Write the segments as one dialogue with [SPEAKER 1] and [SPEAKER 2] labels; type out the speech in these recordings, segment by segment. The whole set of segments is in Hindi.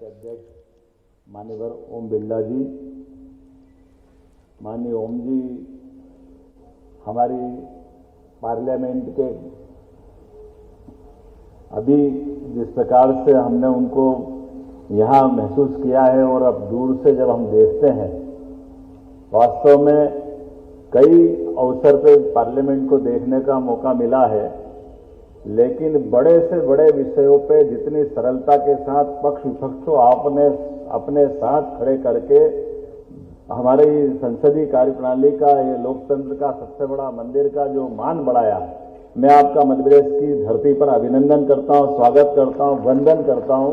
[SPEAKER 1] अध्यक्ष माननीय ओम बिरला जी, माननीय ओम जी हमारी पार्लियामेंट के अभी जिस प्रकार से हमने उनको यहाँ महसूस किया है और अब दूर से जब हम देखते हैं, वास्तव में कई अवसर पर पार्लियामेंट को देखने का मौका मिला है, लेकिन बड़े से बड़े विषयों पे जितनी सरलता के साथ पक्ष विपक्ष को आपने अपने साथ खड़े करके हमारी संसदीय कार्यप्रणाली का, ये लोकतंत्र का सबसे बड़ा मंदिर का जो मान बढ़ाया, मैं आपका मध्यप्रदेश की धरती पर अभिनंदन करता हूं, स्वागत करता हूं, वंदन करता हूं।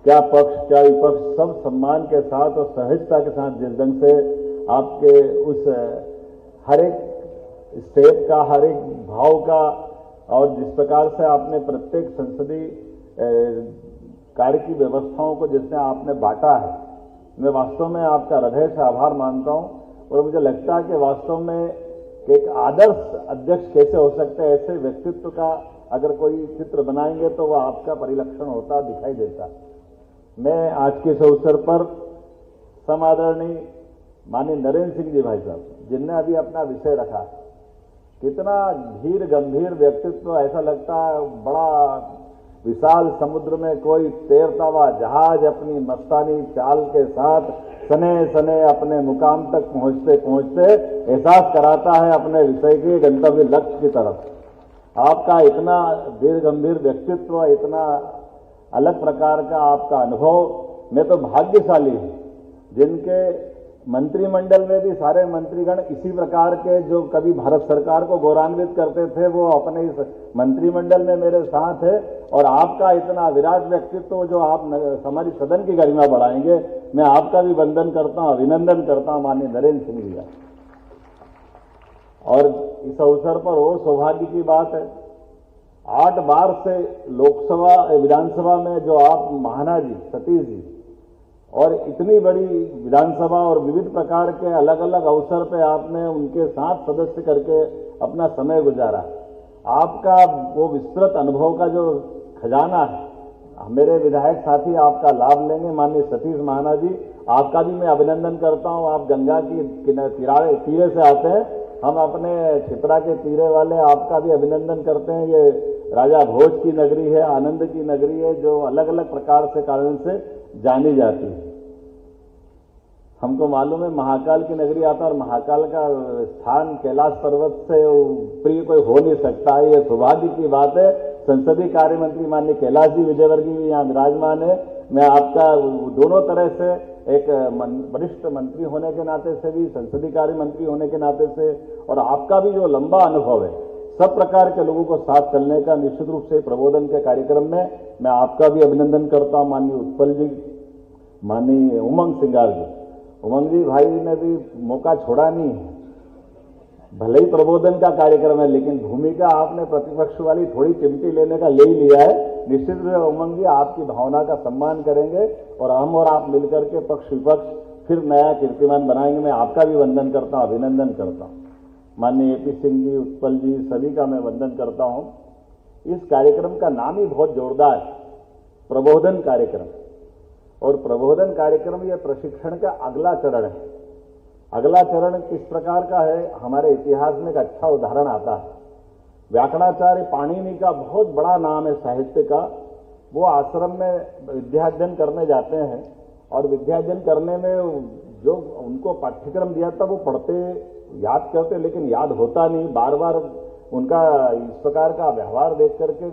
[SPEAKER 1] क्या पक्ष क्या विपक्ष सब सम्मान के साथ और सहजता के साथ जिस ढंग से आपके उस हर एक स्टेप का, हर एक भाव का और जिस प्रकार से आपने प्रत्येक संसदीय कार्य की व्यवस्थाओं को जिसने आपने बांटा है, मैं वास्तव में आपका हृदय से आभार मानता हूं। और मुझे लगता है कि वास्तव में एक आदर्श अध्यक्ष कैसे हो सकते हैं, ऐसे व्यक्तित्व का अगर कोई चित्र बनाएंगे तो वह आपका परिलक्षण होता दिखाई देता। मैं आज के इस अवसर पर समादरणीय माननीय नरेंद्र सिंह जी भाई साहब, जिनने अभी अपना विषय रखा, कितना धीर गंभीर व्यक्तित्व, ऐसा लगता है बड़ा विशाल समुद्र में कोई तैरता हुआ जहाज अपनी मस्तानी चाल के साथ सने सने अपने मुकाम तक पहुंचते पहुंचते एहसास कराता है अपने विषय के गंतव्य लक्ष्य की तरफ। आपका इतना धीर गंभीर व्यक्तित्व, इतना अलग प्रकार का आपका अनुभव, मैं तो भाग्यशाली हूं जिनके मंत्रिमंडल में भी सारे मंत्रीगण इसी प्रकार के जो कभी भारत सरकार को गौरवान्वित करते थे, वो अपने इस मंत्रिमंडल में मेरे साथ है। और आपका इतना विराट व्यक्तित्व जो आप हमारी सदन की गरिमा बढ़ाएंगे, मैं आपका भी वंदन करता हूं, अभिनंदन करता हूं माननीय नरेंद्र सिंह जी का। और इस अवसर पर और सौभाग्य की बात है, 8 बार से लोकसभा विधानसभा में जो आप महाना जी सतीश जी, और इतनी बड़ी विधानसभा और विविध प्रकार के अलग अलग अवसर पे आपने उनके साथ सदस्य करके अपना समय गुजारा। आपका वो विस्तृत अनुभव का जो खजाना है, मेरे विधायक साथी आपका लाभ लेंगे। माननीय सतीश महाना जी, आपका भी मैं अभिनंदन करता हूं। आप गंगा की तीरे से आते हैं, हम अपने छिपरा के तीरे वाले आपका भी अभिनंदन करते हैं। ये राजा भोज की नगरी है, आनंद की नगरी है, जो अलग अलग प्रकार से कारण से जानी जाती है। हमको मालूम है महाकाल की नगरी आता है, और महाकाल का स्थान कैलाश पर्वत से प्रिय कोई हो नहीं सकता है। ये सौभाग्य की बात है। संसदीय कार्य मंत्री माननीय कैलाश जी विजयवर्गीय भी यहाँ विराजमान है। मैं आपका दोनों तरह से, एक वरिष्ठ मंत्री होने के नाते से भी, संसदीय कार्य मंत्री होने के नाते से, और आपका भी जो लंबा अनुभव है सब प्रकार के लोगों को साथ चलने का, निश्चित रूप से प्रबोधन के कार्यक्रम में मैं आपका भी अभिनंदन करता हूं। माननीय उत्पल जी, माननीय उमंग सिंगार जी, उमंग जी भाई ने भी मौका छोड़ा नहीं है। भले ही प्रबोधन का कार्यक्रम है, लेकिन भूमिका आपने प्रतिपक्ष वाली थोड़ी चिमटी लेने का ले ही लिया है। निश्चित रूप से उमंग जी आपकी भावना का सम्मान करेंगे, और हम और आप मिलकर के पक्ष विपक्ष फिर नया कीर्तिमान बनाएंगे। मैं आपका भी वंदन करता हूं, अभिनंदन करता हूं। माननीय AP सिंह जी, उत्पल जी, सभी का मैं वंदन करता हूं। इस कार्यक्रम का नाम ही बहुत जोरदार है, प्रबोधन कार्यक्रम। और प्रबोधन कार्यक्रम यह प्रशिक्षण का अगला चरण है। अगला चरण किस प्रकार का है, हमारे इतिहास में एक अच्छा उदाहरण आता है। व्याकरणाचार्य पाणिनि का बहुत बड़ा नाम है साहित्य का। वो आश्रम में विद्याध्ययन करने जाते हैं, और विद्याध्ययन करने में जो उनको पाठ्यक्रम दिया था वो पढ़ते, याद करते, लेकिन याद होता नहीं। बार बार उनका इस प्रकार का व्यवहार देख करके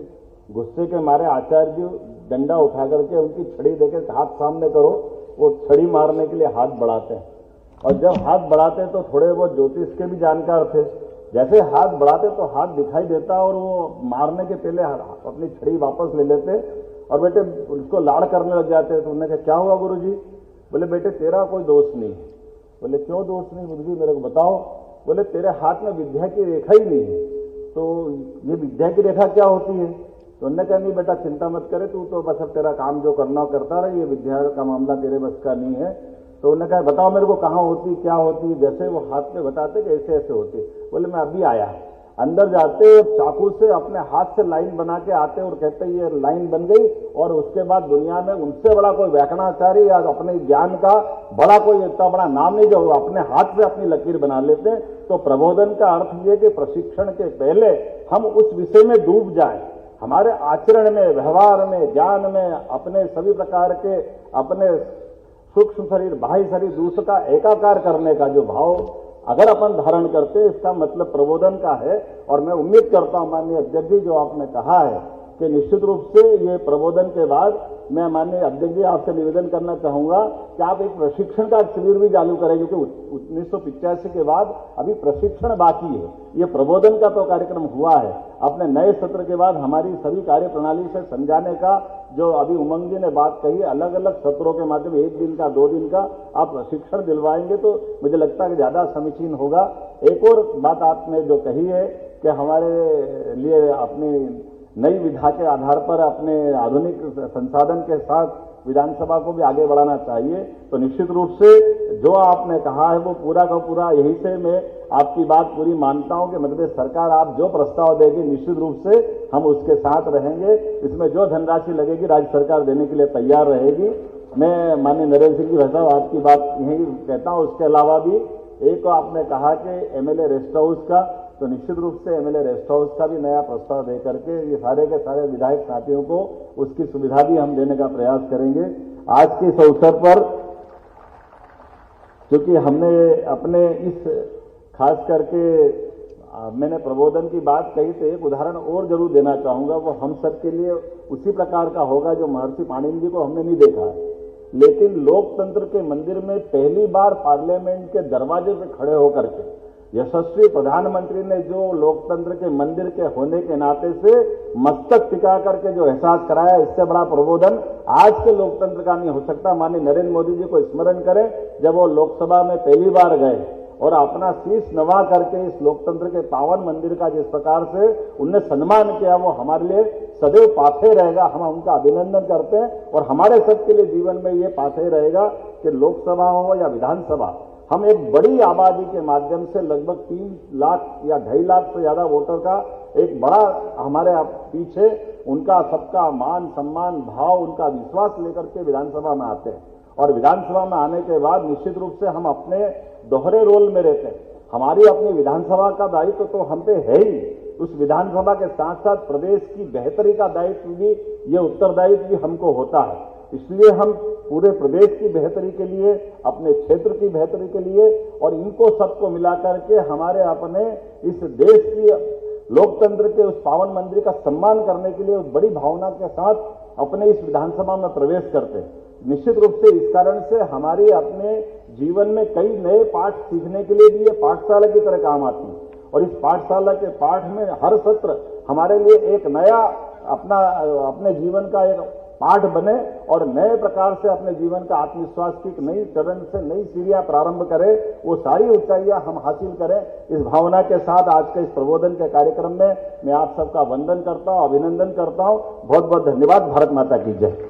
[SPEAKER 1] गुस्से के मारे आचार्य जी डंडा उठा करके उनकी छड़ी देकर हाथ सामने करो, वो छड़ी मारने के लिए हाथ बढ़ाते हैं। और जब हाथ बढ़ाते तो थोड़े वो ज्योतिष के भी जानकार थे, जैसे हाथ बढ़ाते तो हाथ दिखाई देता, और वो मारने के पहले अपनी छड़ी वापस ले लेते और बेटे उसको लाड़ करने लग जाते। तो उन्होंने कहा क्या हुआ गुरुजी? बोले बेटे तेरा कोई दोष नहीं। बोले क्यों दोष नहीं गुरुजी, मेरे को बताओ। बोले तेरे हाथ में विद्या की रेखा ही नहीं है। तो ये विद्या की रेखा क्या होती है? तो उन्होंने कहा नहीं बेटा चिंता मत करे, तू तो बस अब तेरा काम जो करना करता रहे, ये विद्या का मामला तेरे बस का नहीं है। तो उन्होंने कहा बताओ मेरे को कहाँ होती, क्या होती? जैसे वो हाथ में बताते कि ऐसे ऐसे होती। बोले मैं अभी आया। अंदर जाते और चाकू से अपने हाथ से लाइन बना के आते और कहते ये लाइन बन गई, और उसके बाद दुनिया में उनसे बड़ा कोई व्याकरणाचार्य या अपने ज्ञान का बड़ा कोई इतना बड़ा नाम नहीं जो अपने हाथ से अपनी लकीर बना लेते। तो प्रबोधन का अर्थ ये कि प्रशिक्षण के पहले हम उस विषय में डूब जाएं, हमारे आचरण में, व्यवहार में, ज्ञान में, अपने सभी प्रकार के अपने सूक्ष्म शरीर, बाह्य शरीर, दूसरे का एकाकार करने का जो भाव अगर अपन धारण करते हैं, इसका मतलब प्रबोधन का है। और मैं उम्मीद करता हूं माननीय अध्यक्ष जी, जो आपने कहा है कि निश्चित रूप से ये प्रबोधन के बाद मैं माननीय अध्यक्ष जी आपसे निवेदन करना चाहूंगा कि आप एक प्रशिक्षण का शिविर भी चालू करें, क्योंकि 1985 के बाद अभी प्रशिक्षण बाकी है। ये प्रबोधन का तो कार्यक्रम हुआ है, अपने नए सत्र के बाद हमारी सभी कार्य प्रणाली से समझाने का जो अभी उमंग जी ने बात कही है, अलग अलग सत्रों के माध्यम 1 दिन का 2 दिन का आप प्रशिक्षण दिलवाएंगे तो मुझे लगता है कि ज्यादा समीचीन होगा। एक और बात आपने जो कही है कि हमारे लिए अपनी नई विधा के आधार पर अपने आधुनिक संसाधन के साथ विधानसभा को भी आगे बढ़ाना चाहिए, तो निश्चित रूप से जो आपने कहा है वो पूरा का पूरा, यही से मैं आपकी बात पूरी मानता हूं कि मध्य प्रदेश सरकार आप जो प्रस्ताव देगी निश्चित रूप से हम उसके साथ रहेंगे। इसमें जो धनराशि लगेगी राज्य सरकार देने के लिए तैयार रहेगी। मैं माननीय नरेंद्र सिंह जी भाई साहब आपकी बात यही कहता हूं। उसके अलावा भी एक आपने कहा कि एमएलए रेस्ट हाउस का, तो निश्चित रूप से एमएलए रेस्ट हाउस का भी नया प्रस्ताव दे करके ये सारे के सारे विधायक साथियों को उसकी सुविधा भी हम देने का प्रयास करेंगे। आज के इस अवसर पर क्योंकि हमने अपने इस खास करके मैंने प्रबोधन की बात कही, तो एक उदाहरण और जरूर देना चाहूंगा, वो हम सबके लिए उसी प्रकार का होगा जो महर्षि पाणिनि जी को हमने नहीं देखा है, लेकिन लोकतंत्र के मंदिर में पहली बार पार्लियामेंट के दरवाजे पे खड़े होकर के यशस्वी प्रधानमंत्री ने जो लोकतंत्र के मंदिर के होने के नाते से मस्तक टिका करके जो एहसास कराया, इससे बड़ा प्रबोधन आज के लोकतंत्र का नहीं हो सकता। माननीय नरेंद्र मोदी जी को स्मरण करें, जब वो लोकसभा में पहली बार गए और अपना शीश नवा करके इस लोकतंत्र के पावन मंदिर का जिस प्रकार से उनने सम्मान किया, वो हमारे लिए सदैव पाथे रहेगा। हम उनका अभिनंदन करते हैं और हमारे सबके लिए जीवन में ये पाथे रहेगा कि लोकसभा हो या विधानसभा, हम एक बड़ी आबादी के माध्यम से लगभग 3 लाख या 2.5 लाख से ज्यादा वोटर का एक बड़ा हमारे पीछे उनका सबका मान सम्मान भाव, उनका विश्वास लेकर के विधानसभा में आते हैं। और विधानसभा में आने के बाद निश्चित रूप से हम अपने दोहरे रोल में रहते हैं। हमारी अपनी विधानसभा का दायित्व तो हम पे है ही, उस विधानसभा के साथ साथ प्रदेश की बेहतरी का दायित्व भी, ये उत्तरदायित्व भी हमको होता है। इसलिए हम पूरे प्रदेश की बेहतरी के लिए, अपने क्षेत्र की बेहतरी के लिए और इनको सबको मिलाकर के हमारे अपने इस देश की लोकतंत्र के उस पावन मंदिर का सम्मान करने के लिए उस बड़ी भावना के साथ अपने इस विधानसभा में प्रवेश करते हैं। निश्चित रूप से इस कारण से हमारे अपने जीवन में कई नए पाठ सीखने के लिए भी ये पाठशाला की तरह काम आती है। और इस पाठशाला के पाठ में हर सत्र हमारे लिए एक नया अपने जीवन का एक पाठ बने और नए प्रकार से अपने जीवन का आत्मविश्वास की एक नई चरण से नई सीढ़ियां प्रारंभ करें, वो सारी ऊंचाइयां हम हासिल करें। इस भावना के साथ आज के इस प्रबोधन के कार्यक्रम में मैं आप सबका वंदन करता हूं, अभिनंदन करता हूं। बहुत बहुत धन्यवाद। भारत माता की जय।